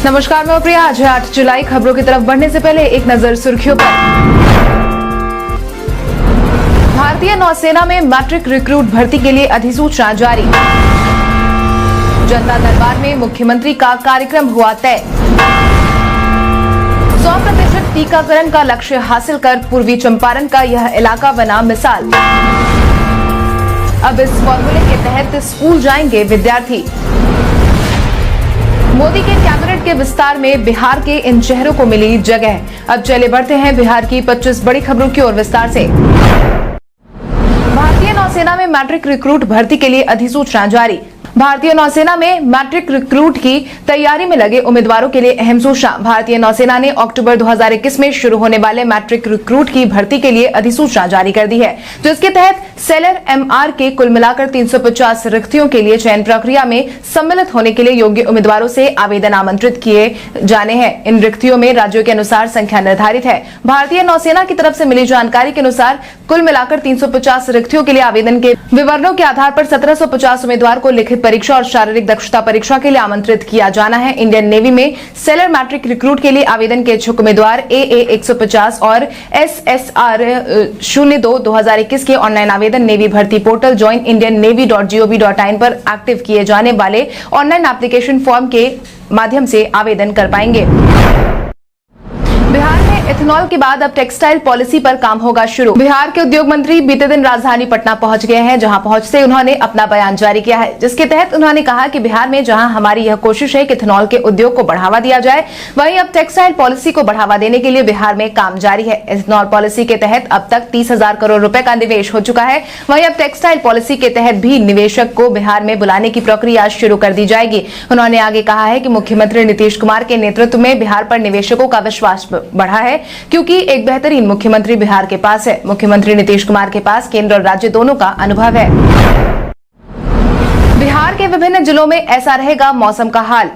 नमस्कार, मैं प्रिया। आज है 8 जुलाई। खबरों की तरफ बढ़ने से पहले एक नजर सुर्खियों पर। भारतीय नौसेना में मैट्रिक रिक्रूट भर्ती के लिए अधिसूचना जारी। जनता दरबार में मुख्यमंत्री का कार्यक्रम हुआ तय। 100% टीकाकरण का लक्ष्य हासिल कर पूर्वी चंपारण का यह इलाका बना मिसाल। अब इस फॉर्मूले के तहत स्कूल जाएंगे विद्यार्थी। मोदी के कैबिनेट के विस्तार में बिहार के इन चेहरों को मिली जगह। अब चले बढ़ते हैं बिहार की 25 बड़ी खबरों की ओर विस्तार से। भारतीय नौसेना में मैट्रिक रिक्रूट भर्ती के लिए अधिसूचना जारी। भारतीय नौसेना में मैट्रिक रिक्रूट की तैयारी में लगे उम्मीदवारों के लिए अहम सूचना। भारतीय नौसेना ने अक्टूबर 2021 में शुरू होने वाले मैट्रिक रिक्रूट की भर्ती के लिए अधिसूचना जारी कर दी है, जिसके तहत सेलर एमआर के कुल मिलाकर 350 रिक्तियों के लिए चयन प्रक्रिया में सम्मिलित होने के लिए योग्य उम्मीदवारों से आवेदन आमंत्रित किए जाने हैं। इन रिक्तियों में राज्यों के अनुसार संख्या निर्धारित है। भारतीय नौसेना की तरफ से मिली जानकारी के अनुसार कुल मिलाकर 350 रिक्तियों के लिए आवेदन के विवरणों के आधार पर 1750 उम्मीदवार को लिखित परीक्षा और शारीरिक दक्षता परीक्षा के लिए आमंत्रित किया जाना है। इंडियन नेवी में सेलर मैट्रिक रिक्रूट के लिए आवेदन के इच्छुक उम्मीदवार AA 150 और SSR 02-2021 के ऑनलाइन आवेदन नेवी भर्ती पोर्टल joinindiannavy.gov.in पर एक्टिव किए जाने वाले ऑनलाइन एप्लीकेशन फॉर्म के माध्यम से आवेदन कर पाएंगे। बिहार में इथेनॉल के बाद अब टेक्सटाइल पॉलिसी पर काम होगा शुरू। बिहार के उद्योग मंत्री बीते दिन राजधानी पटना पहुंच गए हैं, जहां पहुंचते उन्होंने अपना बयान जारी किया है, जिसके तहत उन्होंने कहा कि बिहार में जहां हमारी यह कोशिश है कि इथेनॉल के उद्योग को बढ़ावा दिया जाए, वहीं अब टेक्सटाइल पॉलिसी को बढ़ावा देने के लिए बिहार में काम जारी है। इथेनॉल पॉलिसी के तहत अब तक 30,000 करोड़ रुपए का निवेश हो चुका है। वहीं अब टेक्सटाइल पॉलिसी के तहत भी निवेशक को बिहार में बुलाने की प्रक्रिया शुरू कर दी जाएगी। उन्होंने आगे कहा है कि मुख्यमंत्री नीतीश कुमार के नेतृत्व में बिहार पर निवेशकों का विश्वास बढ़ा है, क्योंकि एक बेहतरीन मुख्यमंत्री बिहार के पास है। मुख्यमंत्री नीतीश कुमार के पास केंद्र और राज्य दोनों का अनुभव है। बिहार के विभिन्न जिलों में ऐसा रहेगा मौसम का हाल।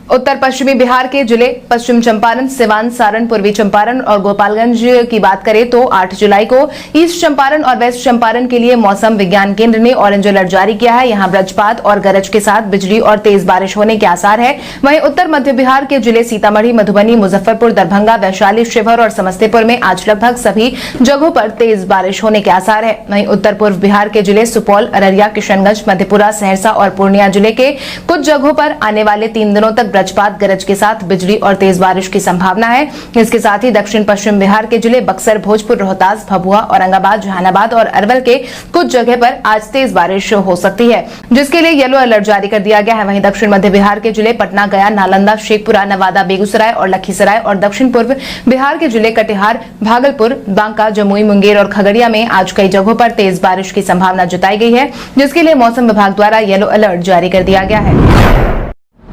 उत्तर पश्चिमी बिहार के जिले पश्चिम चंपारण, सिवान, सारण, पूर्वी चंपारण और गोपालगंज की बात करें तो 8 जुलाई को ईस्ट चंपारण और वेस्ट चंपारण के लिए मौसम विज्ञान केंद्र ने ऑरेंज अलर्ट जारी किया है। यहां वज्रपात और गरज के साथ बिजली और तेज बारिश होने के आसार है। वहीं उत्तर मध्य बिहार के जिले सीतामढ़ी, मधुबनी, मुजफ्फरपुर, दरभंगा, वैशाली, शिवहर और समस्तीपुर में आज लगभग सभी जगहों पर तेज बारिश होने के आसार है। वहीं उत्तर पूर्व बिहार के जिले सुपौल, अररिया, किशनगंज, मधेपुरा, सहरसा और पूर्णिया जिले के कुछ जगहों पर आने वाले 3 दिनों तक वज्रपात, गरज के साथ बिजली और तेज बारिश की संभावना है। इसके साथ ही दक्षिण पश्चिम बिहार के जिले बक्सर, भोजपुर, रोहतास, भभुआ, औरंगाबाद, जहानाबाद और अरवल के कुछ जगह पर आज तेज बारिश हो सकती है, जिसके लिए येलो अलर्ट जारी कर दिया गया है। वहीं दक्षिण मध्य बिहार के जिले पटना, गया, नालंदा, शेखपुरा, नवादा, बेगूसराय और लखीसराय और दक्षिण पूर्व बिहार के जिले कटिहार, भागलपुर, बांका, जमुई, मुंगेर और खगड़िया में आज कई जगहों पर तेज बारिश की संभावना जताई गई है, जिसके लिए मौसम विभाग द्वारा येलो अलर्ट जारी कर दिया गया है।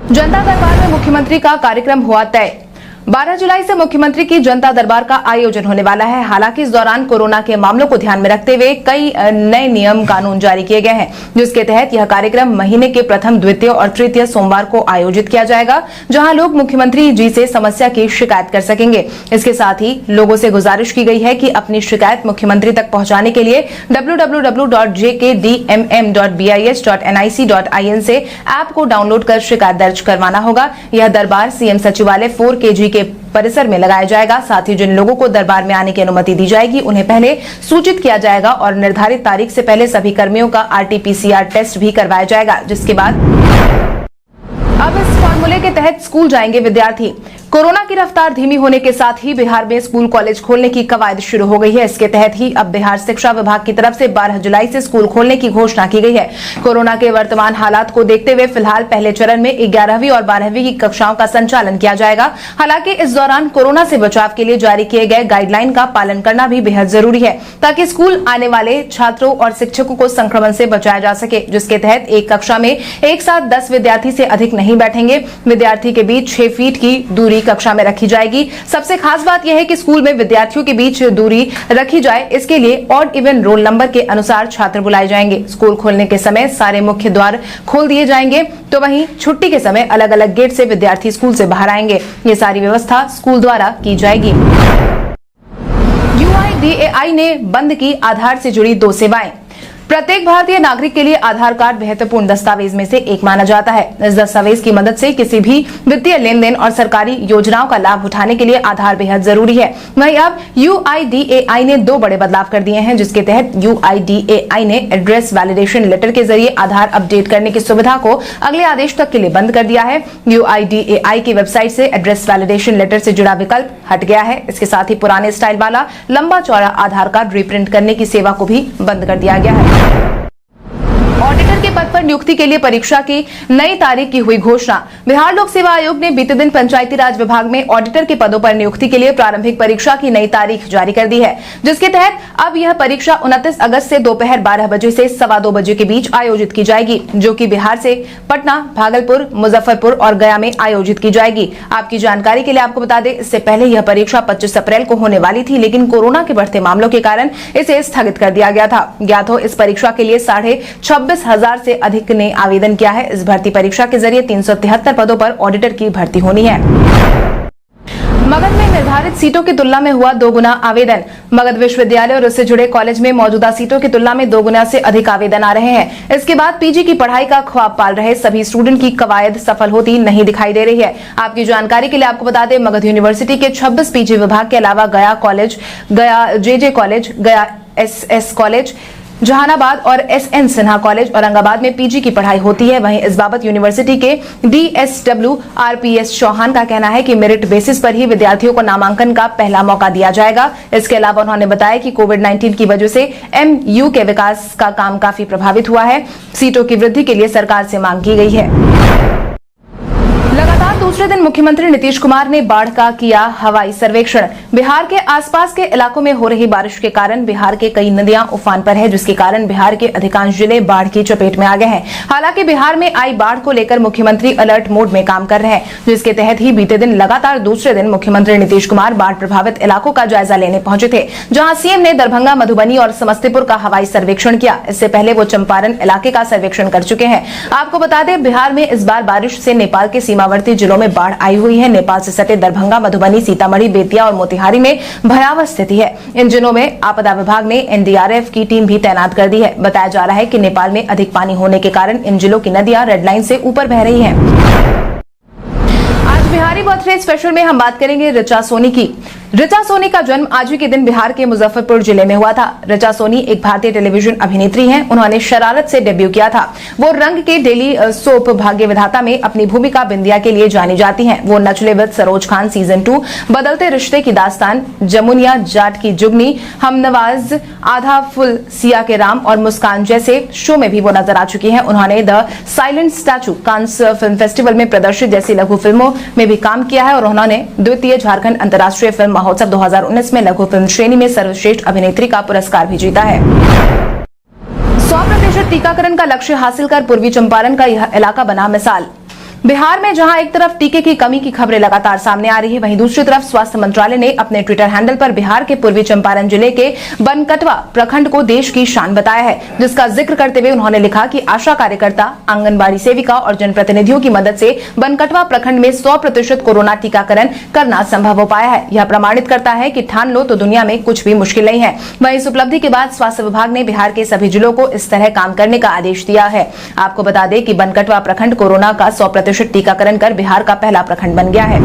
जनता दरबार में मुख्यमंत्री का कार्यक्रम हुआ तय। 12 जुलाई से मुख्यमंत्री की जनता दरबार का आयोजन होने वाला है। हालांकि इस दौरान कोरोना के मामलों को ध्यान में रखते हुए कई नए नियम कानून जारी किए गए हैं, जिसके तहत यह कार्यक्रम महीने के प्रथम, द्वितीय और तृतीय सोमवार को आयोजित किया जाएगा, जहां लोग मुख्यमंत्री जी से समस्या की शिकायत कर सकेंगे। इसके साथ ही लोगों से गुजारिश की गई है कि अपनी शिकायत मुख्यमंत्री तक पहुंचाने के लिए www.jkdmm.bis.nic.in से ऐप को डाउनलोड कर शिकायत दर्ज करवाना होगा। यह दरबार सीएम सचिवालय 4KG के परिसर में लगाया जाएगा। साथ ही जिन लोगों को दरबार में आने की अनुमति दी जाएगी, उन्हें पहले सूचित किया जाएगा और निर्धारित तारीख से पहले सभी कर्मियों का RT-PCR टेस्ट भी करवाया जाएगा, जिसके बाद अब इस फॉर्मूले के तहत स्कूल जाएंगे विद्यार्थी। कोरोना की रफ्तार धीमी होने के साथ ही बिहार में स्कूल कॉलेज खोलने की कवायद शुरू हो गई है। इसके तहत ही अब बिहार शिक्षा विभाग की तरफ से 12 जुलाई से स्कूल खोलने की घोषणा की गई है। कोरोना के वर्तमान हालात को देखते हुए फिलहाल पहले चरण में 11वीं और 12वीं की कक्षाओं का संचालन किया जाएगा। हालांकि इस दौरान कोरोना से बचाव के लिए जारी किए गए गाइडलाइन का पालन करना भी बेहद जरूरी है, ताकि स्कूल आने वाले छात्रों और शिक्षकों को संक्रमण से बचाया जा सके, जिसके तहत एक कक्षा में एक साथ 10 विद्यार्थी से अधिक नहीं बैठेंगे। विद्यार्थी के बीच 6 फीट की दूरी कक्षा में रखी जाएगी। सबसे खास बात यह है कि स्कूल में विद्यार्थियों के बीच दूरी रखी जाए। इसके लिए ऑड इवन रोल नंबर के अनुसार छात्र बुलाए जाएंगे। स्कूल खोलने के समय सारे मुख्य द्वार खोल दिए जाएंगे, तो वहीं छुट्टी के समय अलग अलग गेट से विद्यार्थी स्कूल से बाहर आएंगे। ये सारी व्यवस्था स्कूल द्वारा की जाएगी। UIDAI ने बंद की आधार से जुड़ी 2 सेवाएं। प्रत्येक भारतीय नागरिक के लिए आधार कार्ड महत्वपूर्ण दस्तावेज में से एक माना जाता है। इस दस्तावेज की मदद से किसी भी वित्तीय लेन देन और सरकारी योजनाओं का लाभ उठाने के लिए आधार बेहद जरूरी है। वहीं अब UIDAI ने 2 बड़े बदलाव कर दिए हैं, जिसके तहत UIDAI ने एड्रेस वैलिडेशन लेटर के जरिए आधार अपडेट करने की सुविधा को अगले आदेश तक के लिए बंद कर दिया है। UIDAI की वेबसाइट से एड्रेस वैलिडेशन लेटर से जुड़ा विकल्प हट गया है। इसके साथ ही पुराने स्टाइल वाला लंबा चौड़ा आधार कार्ड रिप्रिंट करने की सेवा को भी बंद कर दिया गया है। ऑडिटर के पद पर नियुक्ति के लिए परीक्षा की नई तारीख की हुई घोषणा। बिहार लोक सेवा आयोग ने बीते दिन पंचायती राज विभाग में ऑडिटर के पदों पर नियुक्ति के लिए प्रारंभिक परीक्षा की नई तारीख जारी कर दी है, जिसके तहत अब यह परीक्षा 29 अगस्त से दोपहर 12 बजे से 2:15 बजे के बीच आयोजित की जाएगी, जो कि बिहार से पटना, भागलपुर, मुजफ्फरपुर और गया में आयोजित की जाएगी। आपकी जानकारी के लिए आपको बता दें, इससे पहले यह परीक्षा 25 अप्रैल को होने वाली थी, लेकिन कोरोना के बढ़ते मामलों के कारण इसे स्थगित कर दिया गया था। ज्ञात हो, इस परीक्षा के लिए 26,500 से अधिक ने आवेदन किया है। इस भर्ती परीक्षा के जरिए 373 पदों पर ऑडिटर की भर्ती होनी है। मगध में निर्धारित सीटों की तुलना में हुआ 2 गुना आवेदन। मगध विश्वविद्यालय और उससे जुड़े कॉलेज में मौजूदा सीटों की तुलना में 2 गुना से अधिक आवेदन आ रहे हैं। इसके बाद पीजी की पढ़ाई का ख्वाब पाल रहे सभी स्टूडेंट की कवायद सफल होती नहीं दिखाई दे रही है। आपकी जानकारी के लिए आपको बता दें, मगध यूनिवर्सिटी के 26 पीजी विभाग के अलावा गया कॉलेज, गया JJ कॉलेज, गया SS कॉलेज, जहानाबाद और SN सिन्हा कॉलेज औरंगाबाद में पीजी की पढ़ाई होती है। वहीं इस बाबत यूनिवर्सिटी के DSW RPS चौहान का कहना है कि मेरिट बेसिस पर ही विद्यार्थियों को नामांकन का पहला मौका दिया जाएगा। इसके अलावा उन्होंने बताया कि कोविड-19 की वजह से MU के विकास का काम काफी प्रभावित हुआ है। सीटों की वृद्धि के लिए सरकार से मांग की गई है। लगातार दूसरे दिन मुख्यमंत्री नीतीश कुमार ने बाढ़ का किया हवाई सर्वेक्षण। बिहार के आसपास के इलाकों में हो रही बारिश के कारण बिहार के कई नदियां उफान पर है, जिसके कारण बिहार के अधिकांश जिले बाढ़ की चपेट में आ गए हैं। हालांकि बिहार में आई बाढ़ को लेकर मुख्यमंत्री अलर्ट मोड में काम कर रहे हैं, जिसके तहत ही बीते दिन लगातार दूसरे दिन मुख्यमंत्री नीतीश कुमार बाढ़ प्रभावित इलाकों का जायजा लेने पहुंचे थे, जहां सीएम ने दरभंगा, मधुबनी और समस्तीपुर का हवाई सर्वेक्षण किया। इससे पहले वो चंपारण इलाके का सर्वेक्षण कर चुके हैं। आपको बता दें, बिहार में इस बार बारिश से नेपाल के सीमावर्ती जिलों में बाढ़ आई हुई है। नेपाल से सटे दरभंगा, मधुबनी, सीतामढ़ी, बेतिया और मोतिहारी में भयावह स्थिति है। इन जिलों में आपदा विभाग ने NDRF की टीम भी तैनात कर दी है। बताया जा रहा है कि नेपाल में अधिक पानी होने के कारण इन जिलों की नदियां रेड लाइन से ऊपर बह रही हैं। आज बिहारी बर्थडे स्पेशल में हम बात करेंगे ऋचा सोनी की। ऋचा सोनी का जन्म आज ही के दिन बिहार के मुजफ्फरपुर जिले में हुआ था। ऋचा सोनी एक भारतीय टेलीविजन अभिनेत्री हैं। उन्होंने शरारत से डेब्यू किया था। वो रंग के डेली सोप भाग्य विधाता में अपनी भूमिका बिंदिया के लिए जानी जाती हैं। वो नचले विद सरोज खान सीजन 2, बदलते रिश्ते की दास्तान, जमुनिया, जाट की जुगनी, हमनवाज, आधा फुल, सिया के राम और मुस्कान जैसे शो में भी वो नजर आ चुकी हैं। उन्होंने the silent statue, Cannes film festival में प्रदर्शित जैसी लघु फिल्मों में भी काम किया है और उन्होंने द्वितीय झारखंड अंतर्राष्ट्रीय फिल्म महोत्सव 2019 में लघु फिल्म श्रेणी में सर्वश्रेष्ठ अभिनेत्री का पुरस्कार भी जीता है। 100% टीकाकरण का लक्ष्य हासिल कर पूर्वी चंपारण का यह इलाका बना मिसाल। बिहार में जहां एक तरफ टीके की कमी की खबरें लगातार सामने आ रही है, वहीं दूसरी तरफ स्वास्थ्य मंत्रालय ने अपने ट्विटर हैंडल पर बिहार के पूर्वी चंपारण जिले के बनकटवा प्रखंड को देश की शान बताया है, जिसका जिक्र करते हुए उन्होंने लिखा कि आशा कार्यकर्ता, आंगनबाड़ी सेविका और जनप्रतिनिधियों की मदद से बनकटवा प्रखंड में 100% कोरोना टीकाकरण करना संभव हो पाया है। यह प्रमाणित करता है कि ठान लो तो दुनिया में कुछ भी मुश्किल नहीं है। वहीं इस उपलब्धि के बाद स्वास्थ्य विभाग ने बिहार के सभी जिलों को इस तरह काम करने का आदेश दिया है। आपको बता दें कि बनकटवा प्रखंड कोरोना का 100% टीकाकरण कर बिहार का पहला प्रखंड बन गया है।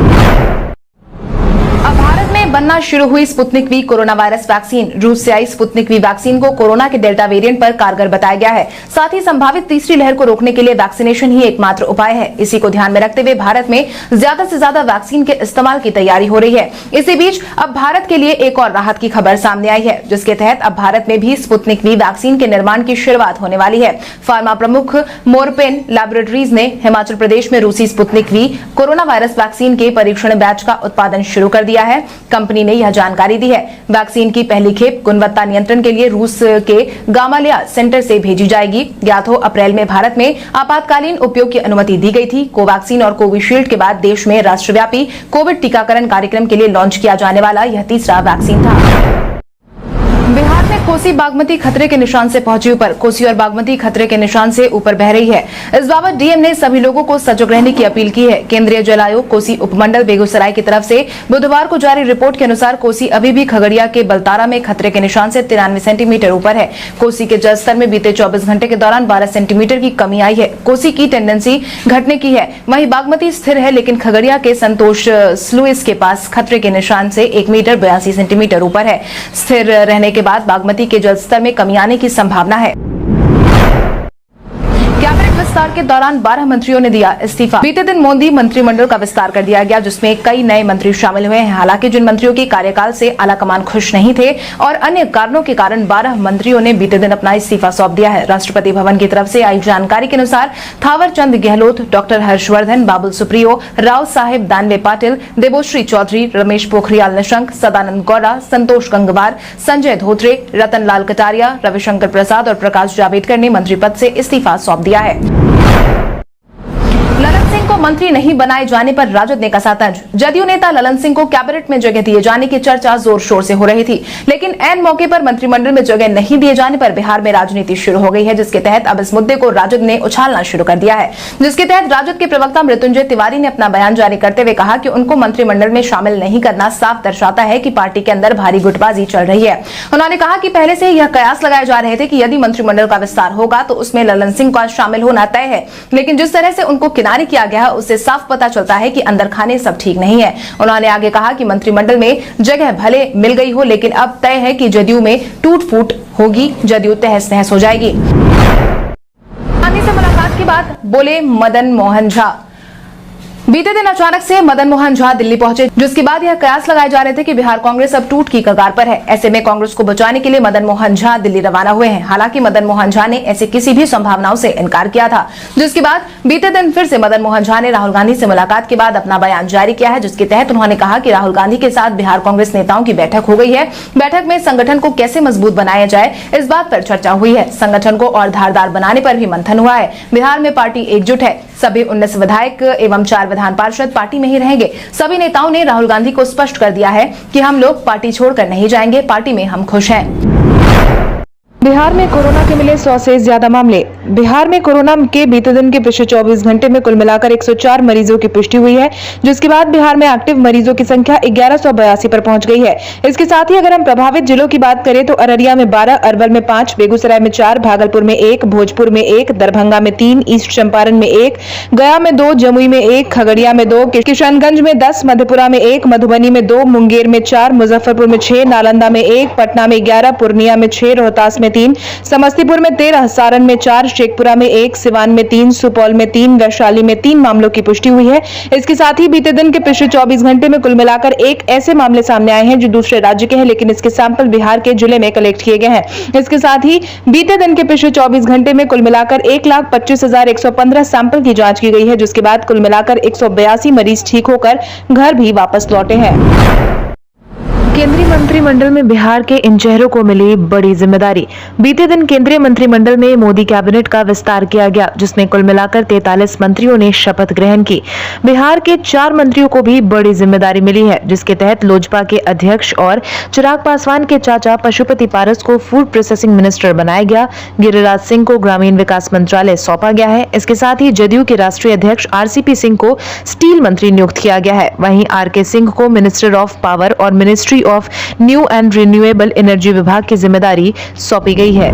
अब भारत में बनना शुरू हुई Sputnik V corona virus vaccine. रूस से आई स्पुतनिक वी वैक्सीन को कोरोना के डेल्टा वेरिएंट पर कारगर बताया गया है। साथ ही संभावित तीसरी लहर को रोकने के लिए वैक्सीनेशन ही एकमात्र उपाय है। इसी को ध्यान में रखते हुए भारत में ज्यादा से ज्यादा वैक्सीन के इस्तेमाल की तैयारी हो रही है। इसी बीच अब भारत के लिए एक और राहत की खबर सामने आई है, जिसके तहत अब भारत में भी स्पुतनिक वी वैक्सीन के निर्माण की शुरुआत होने वाली है। फार्मा प्रमुख मोरपेन लैबोरेटरीज ने हिमाचल प्रदेश में रूसी Sputnik V corona virus vaccine के परीक्षण बैच का उत्पादन शुरू कर दिया है। कंपनी ने यह जानकारी दी है। वैक्सीन की पहली खेप गुणवत्ता नियंत्रण के लिए रूस के गामालिया सेंटर से भेजी जाएगी। ज्ञात हो, अप्रैल में भारत में आपातकालीन उपयोग की अनुमति दी गई थी। कोवैक्सीन और कोविशील्ड के बाद देश में राष्ट्रव्यापी कोविड टीकाकरण कार्यक्रम के लिए लॉन्च किया जाने वाला यह तीसरा वैक्सीन था। बिहार में कोसी बागमती खतरे के निशान से पहुंची ऊपर। कोसी और बागमती खतरे के निशान से ऊपर बह रही है। इस बाबत डीएम ने सभी लोगों को सजग रहने की अपील की है। केंद्रीय जल आयोग कोसी उपमंडल बेगूसराय की तरफ से बुधवार को जारी रिपोर्ट के अनुसार कोसी अभी भी खगड़िया के बलतारा में खतरे के निशान से 93 सेंटीमीटर ऊपर है। कोसी के जल स्तर में बीते 24 घंटे के दौरान 12 सेंटीमीटर की कमी आई है। कोसी की टेंडेंसी घटने की है, वहीं बागमती स्थिर है, लेकिन खगड़िया के संतोष स्लुइस के पास खतरे के निशान से 1 मीटर 82 सेंटीमीटर ऊपर है। स्थिर रहने के बाद बागमती के जल स्तर में कमी आने की संभावना है। कैबिनेट विस्तार के दौरान 12 मंत्रियों ने दिया इस्तीफा। बीते दिन मोदी मंत्रिमंडल का विस्तार कर दिया गया, जिसमें कई नए मंत्री शामिल हुए हैं। हालांकि जिन मंत्रियों के कार्यकाल से आलाकमान खुश नहीं थे और अन्य कारणों के कारण 12 मंत्रियों ने बीते दिन अपना इस्तीफा सौंप दिया है। राष्ट्रपति भवन की तरफ से आई जानकारी के अनुसार थावर चंद गहलोत, डॉक्टर हर्षवर्धन, बाबुल सुप्रियो, राव साहेब दानवे पाटिल, देबोश्री चौधरी, रमेश पोखरियाल निशंक, सदानंद गौड़ा, संतोष गंगवार, संजय धोत्रे, रतन लाल कटारिया, रविशंकर प्रसाद और प्रकाश जावड़ेकर ने मंत्री पद से इस्तीफा सौंप दिया है। ललन सिंह को मंत्री नहीं बनाए जाने पर राजद ने कसा तंज। जदयू नेता ललन सिंह को कैबिनेट में जगह दिए जाने की चर्चा जोर शोर से हो रही थी, लेकिन ऐन मौके पर मंत्रिमंडल में जगह नहीं दिए जाने पर बिहार में राजनीति शुरू हो गई है, जिसके तहत अब इस मुद्दे को राजद ने उछालना शुरू कर दिया है। जिसके तहत राजद के प्रवक्ता मृत्युंजय तिवारी ने अपना बयान जारी करते हुए कहा कि उनको मंत्रिमंडल में शामिल नहीं करना साफ दर्शाता है कि पार्टी के अंदर भारी गुटबाजी चल रही है। उन्होंने कहा कि पहले से यह कयास लगाए जा रहे थे कि यदि मंत्रिमंडल का विस्तार होगा तो उसमें ललन सिंह का शामिल होना तय है, लेकिन जिस तरह से उनको किनारे किया गया है उससे साफ पता चलता है कि अंदर खाने सब ठीक नहीं है। उन्होंने आगे कहा कि मंत्रिमंडल में जगह भले मिल गई हो, लेकिन अब तय है कि जदयू में टूट फूट होगी, जदयू तहस नहस हो जाएगी। गांधी से मुलाकात के बाद बोले मदन मोहन झा। बीते दिन अचानक से मदन मोहन झा दिल्ली पहुंचे, जिसके बाद यह कयास लगाए जा रहे थे कि बिहार कांग्रेस अब टूट की कगार पर है। ऐसे में कांग्रेस को बचाने के लिए मदन मोहन झा दिल्ली रवाना हुए हैं। हालांकि मदन मोहन झा ने ऐसे किसी भी संभावनाओं से इनकार किया था, जिसके बाद बीते दिन फिर से मदन मोहन झा ने राहुल गांधी से मुलाकात के बाद अपना बयान जारी किया है, जिसके तहत उन्होंने कहा कि राहुल गांधी के साथ बिहार कांग्रेस नेताओं की बैठक हो गई है। बैठक में संगठन को कैसे मजबूत बनाया जाए, इस बात पर चर्चा हुई है। संगठन को और धारदार बनाने पर भी मंथन हुआ है। बिहार में पार्टी एकजुट है। सभी 19 विधायक एवं 4 विधान पार्षद पार्टी में ही रहेंगे। सभी नेताओं ने राहुल गांधी को स्पष्ट कर दिया है कि हम लोग पार्टी छोड़कर नहीं जाएंगे, पार्टी में हम खुश हैं। बिहार में कोरोना के मिले 100 से ज्यादा मामले। बिहार में कोरोना के बीते दिन के पिछले 24 घंटे में कुल मिलाकर 104 मरीजों की पुष्टि हुई है, जिसके बाद बिहार में एक्टिव मरीजों की संख्या 1182 पर पहुंच गई है। इसके साथ ही अगर हम प्रभावित जिलों की बात करें तो अररिया में 12, अरवल में 5, बेगूसराय में 4, भागलपुर में 1, भोजपुर में 1, दरभंगा में 3, ईस्ट चंपारण में 1, गया में 2, जमुई में 1, खगड़िया में 2, किशनगंज में 10, मधेपुरा में 1, मधुबनी में 2, मुंगेर में 4, मुजफ्फरपुर में 6, नालंदा में 1, पटना में 11, पूर्णिया में 6, रोहतास में 3, समस्तीपुर में 13, सारण में 4, शेखपुरा में 1, सिवान में 3, सुपौल में 3, वैशाली में 3 मामलों की पुष्टि हुई है। इसके साथ ही बीते दिन के पिछले 24 घंटे में कुल मिलाकर 1 ऐसे मामले सामने आए हैं जो दूसरे राज्य के हैं, लेकिन इसके सैंपल बिहार के जिले में कलेक्ट किए गए हैं। इसके साथ ही बीते दिन के पिछले 24 घंटे में कुल मिलाकर 1,25,115 सैंपल की जांच की गई है, जिसके बाद कुल मिलाकर 182 मरीज ठीक होकर घर भी वापस लौटे हैं। केंद्रीय मंत्रिमंडल में बिहार के इन चेहरों को मिली बड़ी जिम्मेदारी। बीते दिन केंद्रीय मंत्रिमंडल में मोदी कैबिनेट का विस्तार किया गया, जिसमें कुल मिलाकर 43 मंत्रियों ने शपथ ग्रहण की। बिहार के 4 मंत्रियों को भी बड़ी जिम्मेदारी मिली है, जिसके तहत लोजपा के अध्यक्ष और चिराग पासवान के चाचा पशुपति पारस को फूड प्रोसेसिंग मिनिस्टर बनाया गया। गिरिराज सिंह को ग्रामीण विकास मंत्रालय सौंपा गया है। इसके साथ ही जदयू के राष्ट्रीय अध्यक्ष आरसीपी सिंह को स्टील मंत्री नियुक्त किया गया है। वहीं आरके सिंह को मिनिस्टर ऑफ पावर और ministry of new and renewable energy विभाग की जिम्मेदारी सौंपी गई है।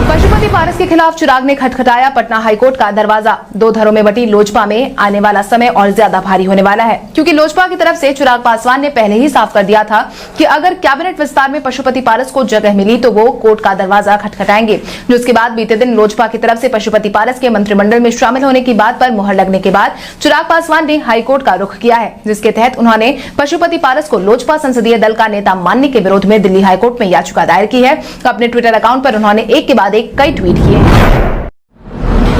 पशुपति पारस के खिलाफ चिराग ने खटखटाया पटना हाईकोर्ट का दरवाजा। 2 धरों में बटी लोजपा में आने वाला समय और ज्यादा भारी होने वाला है, क्योंकि लोजपा की तरफ से चिराग पासवान ने पहले ही साफ कर दिया था कि अगर कैबिनेट विस्तार में पशुपति पारस को जगह मिली तो वो कोर्ट का दरवाजा खटखटाएंगे। जिसके बाद बीते दिन लोजपा की तरफ से पशुपति पारस के मंत्रिमंडल में शामिल होने की बात पर मुहर लगने के बाद चिराग पासवान ने हाईकोर्ट का रुख किया है, जिसके तहत उन्होंने पशुपति पारस को लोजपा संसदीय दल का नेता मानने के विरोध में दिल्ली हाईकोर्ट में याचिका दायर की है। अपने ट्विटर अकाउंट पर उन्होंने एक के बाद एक कई ट्वीट किए।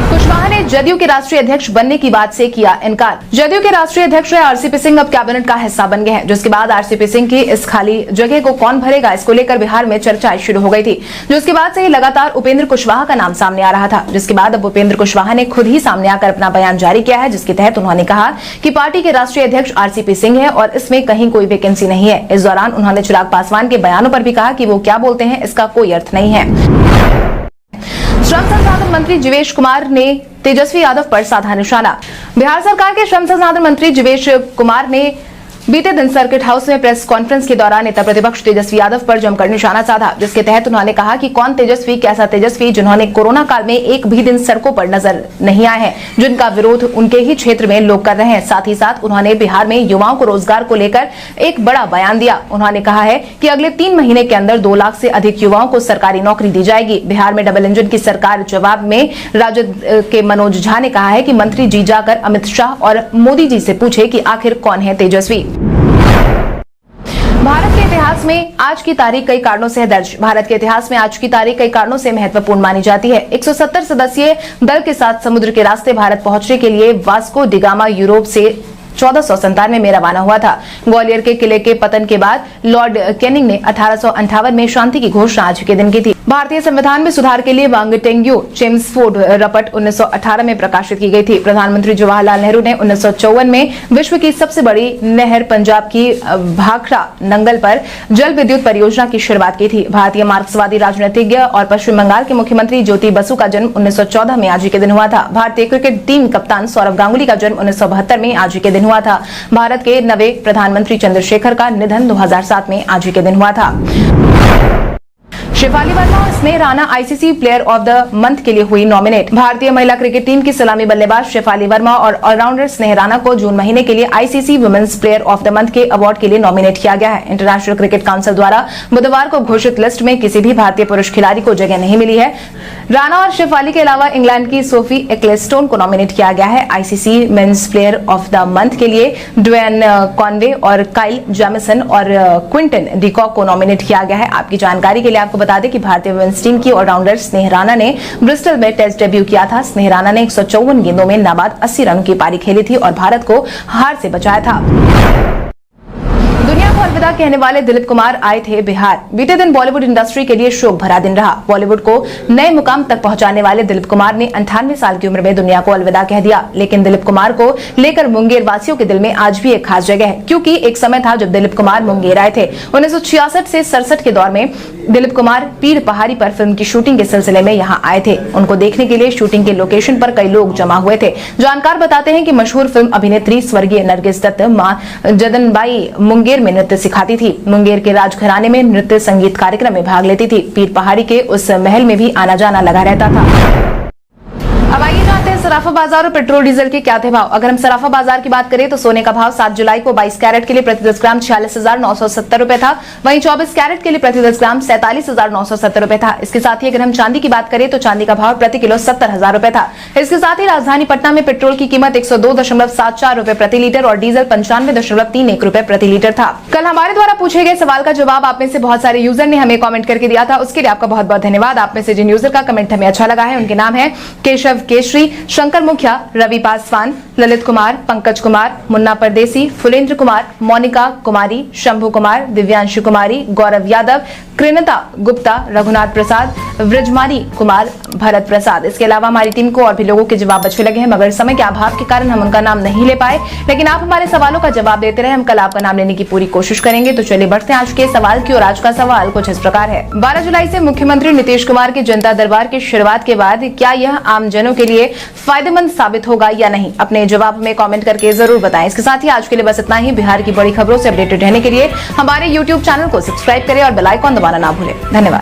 कुशवाहा ने जदयू के राष्ट्रीय अध्यक्ष बनने की बात से किया इनकार। जदयू के राष्ट्रीय अध्यक्ष आरसीपी सिंह अब कैबिनेट का हिस्सा बन गए हैं, जिसके बाद आरसीपी सिंह की इस खाली जगह को कौन भरेगा, इसको लेकर बिहार में चर्चाएं शुरू हो गई थी, जिसके बाद से ही लगातार उपेंद्र कुशवाहा का नाम सामने आ रहा था। जिसके बाद अब उपेंद्र कुशवाहा ने खुद ही सामने आकर अपना बयान जारी किया है, जिसके तहत उन्होंने कहा कि पार्टी के राष्ट्रीय अध्यक्ष आरसीपी सिंह है और इसमें कहीं कोई वैकेंसी नहीं है। इस दौरान उन्होंने चिराग पासवान के बयानों पर भी कहा कि वो क्या बोलते हैं इसका कोई अर्थ नहीं है। श्रम संसाधन मंत्री जीवेश कुमार ने तेजस्वी यादव पर साधा निशाना। बिहार सरकार के श्रम संसाधन मंत्री जीवेश कुमार ने बीते दिन सर्किट हाउस में प्रेस कॉन्फ्रेंस के दौरान नेता प्रतिपक्ष तेजस्वी यादव पर जमकर निशाना साधा, जिसके तहत उन्होंने कहा कि कौन तेजस्वी, कैसा तेजस्वी जिन्होंने कोरोना काल में एक भी दिन सड़कों पर नजर नहीं आए हैं, जिनका विरोध उनके ही क्षेत्र में लोग कर रहे हैं। साथ ही साथ उन्होंने बिहार में युवाओं को रोजगार को लेकर एक बड़ा बयान दिया। उन्होंने कहा है कि अगले 3 महीने के अंदर 2 लाख से अधिक युवाओं को सरकारी नौकरी दी जाएगी। बिहार में डबल इंजन की सरकार। जवाब में राजद के मनोज झा ने कहा है कि मंत्री जी जाकर अमित शाह और मोदी जी से पूछे कि आखिर कौन है तेजस्वी। भारत के इतिहास में आज की तारीख कई कारणों से है दर्ज। भारत के इतिहास में आज की तारीख कई कारणों से महत्वपूर्ण मानी जाती है। 170 सदस्यीय दल के साथ समुद्र के रास्ते भारत पहुंचने के लिए वास्को डिगामा यूरोप से 1497 में रवाना हुआ था। ग्वालियर के किले के पतन के बाद लॉर्ड कैनिंग ने 1858 में शांति की घोषणा आज के दिन की थी। भारतीय संविधान में सुधार के लिए वांगटेंग्यू चेम्सफोर्ड रपट 1918 में प्रकाशित की गई थी। प्रधानमंत्री जवाहरलाल नेहरू ने 1954 में विश्व की सबसे बड़ी नहर पंजाब की भाखड़ा नंगल पर जल विद्युत परियोजना की शुरुआत की थी। भारतीय मार्क्सवादी राजनीतिज्ञ और पश्चिम बंगाल के मुख्यमंत्री ज्योति बसु का जन्म 1914 में आज ही के दिन हुआ था। भारतीय क्रिकेट टीम कप्तान सौरव गांगुली का जन्म 1972 में आज ही के दिन हुआ था। भारत के नवे प्रधानमंत्री चंद्रशेखर का निधन 2007 में आज ही के दिन हुआ था। शेफाली वर्मा और स्नेह Rana ICC player of the month के लिए हुई नॉमिनेट। भारतीय महिला क्रिकेट टीम की सलामी बल्लेबाज शेफाली वर्मा और ऑलराउंडर स्नेह राणा को जून महीने के लिए ICC women's player of the month के अवार्ड के लिए नॉमिनेट किया गया है। इंटरनेशनल क्रिकेट काउंसिल द्वारा बुधवार को घोषित लिस्ट में किसी भी भारतीय पुरुष खिलाड़ी को जगह नहीं मिली है। राणा और शेफाली के अलावा इंग्लैंड की सोफी एक्लेस्टोन को नॉमिनेट किया गया है। ICC men's player of the month के लिए ड्वेन कॉनवे और काइल जैमिसन और क्विंटन डिकॉक को नॉमिनेट किया गया है। आपकी जानकारी के लिए आपको बता दें कि भारतीय वुमेन्स टीम की ऑलराउंडर स्नेह राणा ने ब्रिस्टल में टेस्ट डेब्यू किया था। स्नेह राणा ने 154 गेंदों में नाबाद 80 रनों की पारी खेली थी और भारत को हार से बचाया था। दुनिया को अलविदा कहने वाले दिलीप कुमार आए थे बिहार। बीते दिन बॉलीवुड इंडस्ट्री के लिए शोक भरा दिन रहा। बॉलीवुड को नए मुकाम तक पहुंचाने वाले दिलीप कुमार ने 98 साल की उम्र में दुनिया को अलविदा कह दिया। लेकिन दिलीप कुमार को लेकर मुंगेर वासियों के दिल में आज भी एक खास जगह है, क्योंकि एक समय था जब दिलीप कुमार मुंगेर आए थे। 1966 से 67 के दौर में दिलीप कुमार पीर पहाड़ी पर फिल्म की शूटिंग के सिलसिले में यहाँ आए थे। उनको देखने के लिए शूटिंग के लोकेशन पर कई लोग जमा हुए थे। जानकार बताते हैं कि मशहूर फिल्म अभिनेत्री स्वर्गीय नरगिस दत्त मां जदनबाई मुंगेर में नृत्य सिखाती थी। मुंगेर के राजघराने में नृत्य संगीत कार्यक्रम में भाग लेती थी। पीर पहाड़ी के उस महल में भी आना जाना लगा रहता था। अब आइए जानते हैं सराफा बाजार और पेट्रोल डीजल के क्या थे भाव। अगर हम सराफा बाजार की बात करें तो सोने का भाव 7 जुलाई को 22 कैरेट के लिए प्रति 10 ग्राम 46,970 रुपए था। वहीं 24 कैरेट के लिए प्रति 10 ग्राम 47,970 रुपए था। इसके साथ ही अगर हम चांदी की बात करें तो चांदी का भाव प्रति किलो 70,000 रुपए था। इसके साथ ही राजधानी पटना में पेट्रोल की कीमत 102.74 रुपए प्रति लीटर और डीजल 95.31 रुपए प्रति लीटर था। कल हमारे द्वारा पूछे गए सवाल का जवाब आप में से बहुत सारे यूजर ने हमें कॉमेंट करके दिया था। उसके लिए आपका बहुत बहुत धन्यवाद। आप में से जिन यूजर का कमेंट हमें अच्छा लगा है उनके नाम है केशव केशरी, शंकर मुखिया, रवि पासवान, ललित कुमार, पंकज कुमार, मुन्ना परदेसी, फुलेंद्र कुमार, मोनिका कुमारी, शंभू कुमार, दिव्यांशु कुमारी, गौरव यादव, कृणता गुप्ता, रघुनाथ प्रसाद, व्रजमानी कुमार, भरत प्रसाद। इसके अलावा हमारी टीम को और भी लोगों के जवाब अच्छे लगे हैं, मगर समय के अभाव के कारण हम उनका नाम नहीं ले पाए। लेकिन आप हमारे सवालों का जवाब देते रहे, हम कल आपका नाम लेने की पूरी कोशिश करेंगे। तो चलिए बढ़ते हैं आज के सवाल की। और आज का सवाल कुछ इस प्रकार है। 12 जुलाई से मुख्यमंत्री नीतीश कुमार के जनता दरबार की शुरुआत के बाद क्या यह आम जनों के लिए फायदेमंद साबित होगा या नहीं? अपने जवाब में कमेंट करके जरूर बताएं। इसके साथ ही आज के लिए बस इतना ही। बिहार की बड़ी खबरों से अपडेटेड रहने के लिए हमारे YouTube चैनल को सब्सक्राइब करें और बेल आइकन दबाना ना भूलें। धन्यवाद।